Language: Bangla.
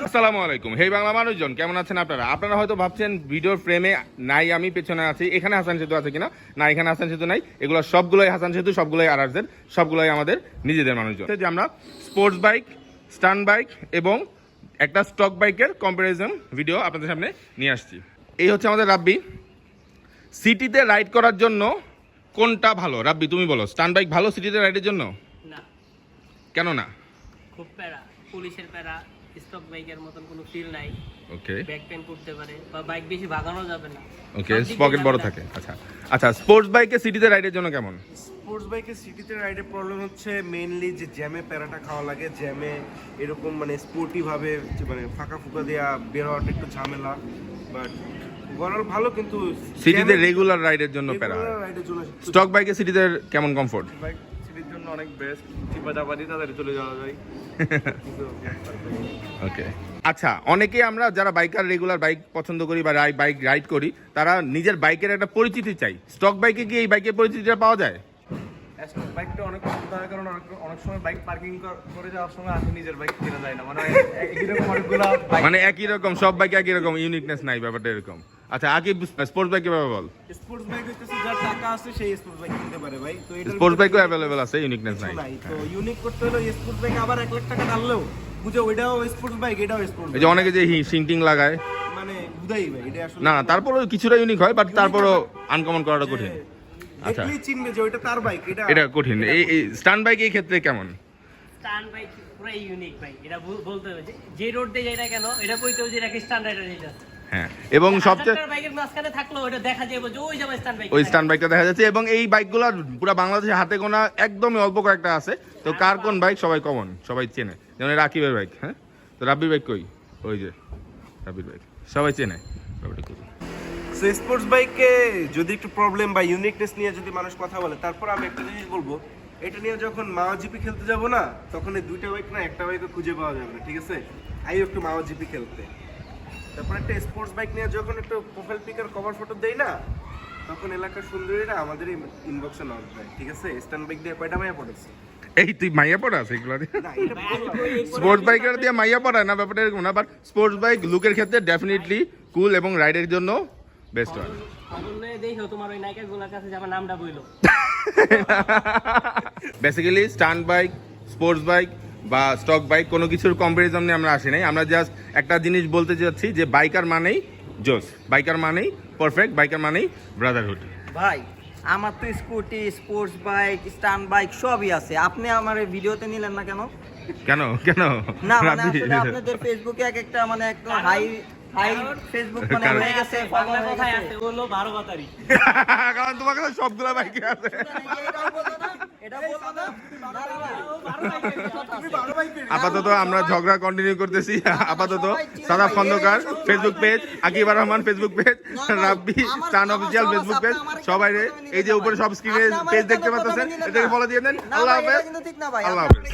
আসসালামু আলাইকুম। হে বাংলা মানুষজন, কেমন আছেন আপনারা? আপনারা হয়তো ভাবছেন ভিডিওর ফ্রেমে নাই, আমি পেছনে আছি, এখানে হাসান সেতু আছে কিনা। না, এখানে হাসান সেতু নাই, এগুলো সবগুলোই হাসান সেতু, সবগুলোই আরআরজেড, সবগুলোই আমাদের নিজেদের মানুষজন। যে আমরা স্পোর্টস বাইক, স্টান্ট বাইক এবং একটা স্টক বাইকের কম্পারিজন ভিডিও আপনাদের সামনে নিয়ে আসছি। এই হচ্ছে আমাদের রাব্বি। সিটিতে রাইড করার জন্য কোনটা ভালো? রাব্বি তুমি বলো, স্টান্ট বাইক ভালো সিটিতে রাইডের জন্য? না। কেন না? খুব প্যারা, পুলিশের প্যারা, স্টক বাইকের মতন কোনো ফিল নাই। ওকে, ব্যাক পেন করতে পারে বা বাইক বেশি ভাগানো যাবে না। ওকে, পকেট বড় থাকে। আচ্ছা আচ্ছা, স্পোর্টস বাইকে সিটিতে রাইডের জন্য কেমন? স্পোর্টস বাইকে সিটিতে রাইডের প্রবলেম হচ্ছে মেইনলি যে জ্যামে প্যারাটা খাওয়া লাগে, জ্যামে এরকম মানে স্পোর্টি ভাবে মানে ফাঁকা ফুকা দেওয়া বের হওয়াটা একটু ঝামেলা। বাট ওভারঅল ভালো, কিন্তু সিটিতে রেগুলার রাইডের জন্য প্যারা। রাইডের জন্য স্টক বাইকে সিটিতে কেমন কমফোর্ট? বাইক সিটির জন্য অনেক বেস্ট, চিপাচাপাতি তাদের চলে যাওয়া যায়। ওকে, আচ্ছা, অনেকে আমরা যারা বাইকার রেগুলার বাইক পছন্দ করি বা বাইক রাইড করি, তারা নিজের বাইকের একটা পরিচিতি চাই। স্টক বাইকে কি এই বাইকের পরিচিতিটা পাওয়া যায়? স্টক বাইকটা অনেক সুবিধা হয়, কারণ অনেক সময় বাইক পার্কিং করে যাওয়ার সময় আসলে নিজের বাইক কেনা যায় না, মানে এরকম অনেকগুলো মানে একই রকম সব বাইকে একই রকম ইউনিকনেস নাই, ব্যাপারটা এরকম। আচ্ছা, আগে স্পোর্টস বাইকের ব্যাপারে বল। স্পোর্টস বাইক হচ্ছে যার টাকা আছে সেই স্পোর্টস বাইক কিনতে পারে ভাই। তো এটা স্পোর্টস বাইকও অ্যাভেলেবল আছে, ইউনিকনেস নাই। তো ইউনিক করতে হলে স্পোর্টস বাইক আবার 1 লাখ টাকা ঢাললেও বুঝো ওইটাও স্পোর্টস বাইক, এটাও স্পোর্টস এই যে অনেকে যে সিংটিং লাগায়, মানে বুঝাই ভাই এটা আসলে না তারপরেও কিছুটা ইউনিক হয়, বাট তারপরও আনকমন করাটা কঠিন। আচ্ছা, দেখলেই চিনবে যে ওইটা তার বাইক, এটা কঠিন। এই স্টান্ট বাইক এই ক্ষেত্রে কেমন? স্টান্ট বাইক পুরো ইউনিক বাইক, এটা বলতে হবে যে রোড দিয়ে যায় না কেন, এটা কইতে হবে যে এটা কি স্টান্ট রাইডার যেটা। হ্যাঁ, এবং সবচেয়ে বাইকের মাঝখানে থাকলো ওটা দেখা যাবে যে ওই যে স্টান্ট বাইক, ওই স্টান্ট বাইকটা দেখা যাচ্ছে। এবং এই বাইকগুলো পুরো বাংলাদেশে হাতে গোনা একদমই অল্প কয়েকটা আছে। তো কার কোন বাইক সবাই কমন, সবাই চেনে। যেমন রাকিবের বাইক, হ্যাঁ, তো রাব্বির বাইক কই? ওই যে রাব্বির বাইক সবাই চেনে। সো স্পোর্টস বাইকে যদি একটু প্রবলেম বা ইউনিকনেস নিয়ে যদি মানুষ কথা বলে, তারপর আমি একটা জিনিস বলবো, এটা নিয়ে যখন মাওয়া জিপি খেলতে যাব না, তখন এই দুইটা বাইক না একটা বাইকও খুঁজে পাওয়া যাবে না, ঠিক আছে? আইও একটু মাওয়া জিপি খেলতে, তারপর একটা স্পোর্টস বাইক নিয়ে যখন একটু প্রোফাইল পিক আর কভার ফটো দেই না, তখন এলাকার সুন্দরীরা আমাদের ইনবক্সে নক দেয়, ঠিক আছে? স্ট্যান্ড বাইক দিয়ে কয়টা মাইয়া পড়েছে? এই তুই মাইয়া পড়া আছে এগুলো দিয়ে? না, এটা স্পোর্টস বাইকের দিয়ে মাইয়া পড়ায় না, ব্যাপারটা এরকম না। বাট স্পোর্টস বাইক লুকের ক্ষেত্রে ডেফিনেটলি কুল এবং রাইডের জন্য বেস্ট হয়। দেখো তোমার ওই নায়িকা গুলার কাছে যে আমার নামটা বইলো। Basically stunt bike, sports bike বা স্টক বাইক কোনো কিছুর কম্পারিজন নিয়ে আমরা আসি নাই। আমরা জাস্ট একটা জিনিস বলতে চাচ্ছি যে বাইকার মানেই জোস, বাইকার মানেই পারফেক্ট, বাইকার মানেই ব্রাদারহুড। ভাই আমার তো scooty, sports bike, stunt bike সবই আছে, আপনি আমার এই ভিডিওতে নিলেন না কেন? কেন কেন? না মানে আসলে আপনাদের ফেসবুকে এক একটা মানে একটা হাই ফেসবুক মানে হয়ে গেছে, বাংলা কথায় আছে বললো 12 বাতারি। কারণ তোমার কাছে সবগুলা বাইকে আছে। এটা বলবো না। আপাতত আমরা ঝগড়া কন্টিনিউ করতেছি। আপাতত Sadab Khandakar Facebook page, Akib Rahman Facebook page, Rabbi stunt official Facebook page, সবাই এই যে উপরে সব স্ক্রিনে পেজ দেখতে পাচ্ছেন, এটাকে ফলো দিয়ে দেন। আল্লাহ হাফেজ। ঠিক না ভাই, আল্লাহ হাফেজ।